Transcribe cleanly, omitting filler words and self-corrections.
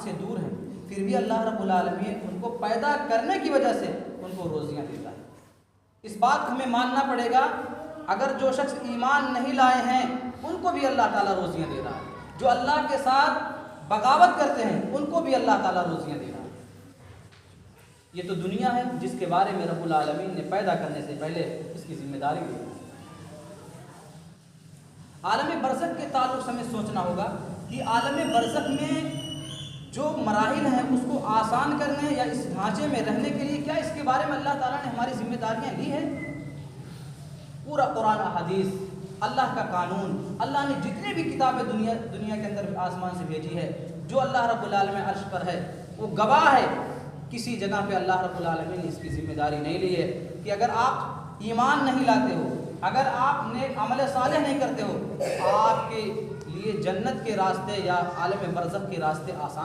سے دور ہیں، پھر بھی اللہ رب العالمین ان کو پیدا کرنے کی وجہ سے ان کو روزیاں دیتا ہے۔ اس بات کو ہمیں ماننا پڑے گا، اگر جو شخص ایمان نہیں لائے ہیں ان کو بھی اللہ تعالیٰ روزیاں دے رہا ہے، جو اللہ کے ساتھ بغاوت کرتے ہیں ان کو بھی اللہ تعالیٰ روزیاں دے رہا ہے۔ یہ تو دنیا ہے جس کے بارے میں رب العالمین نے پیدا کرنے سے پہلے اس کی ذمہ داری لی۔ عالم برزخ کے تعلق سے ہمیں سوچنا ہوگا کہ عالم برزخ میں جو مراحل ہیں اس کو آسان کرنے یا اس ڈھانچے میں رہنے کے لیے کیا اس کے بارے میں اللہ تعالیٰ نے ہماری ذمہ داریاں لی ہیں؟ پورا قرآن حدیث، اللہ کا قانون، اللہ نے جتنے بھی کتابیں دنیا کے اندر آسمان سے بھیجی ہے، جو اللہ رب العالمین عرش پر ہے وہ گواہ ہے۔ کسی جگہ پہ اللہ رب العالمین نے اس کی ذمہ داری نہیں لی ہے کہ اگر آپ ایمان نہیں لاتے ہو، اگر آپ نیک عمل صالح نہیں کرتے ہو، آپ کے لیے جنت کے راستے یا عالم برزخ کے راستے آسان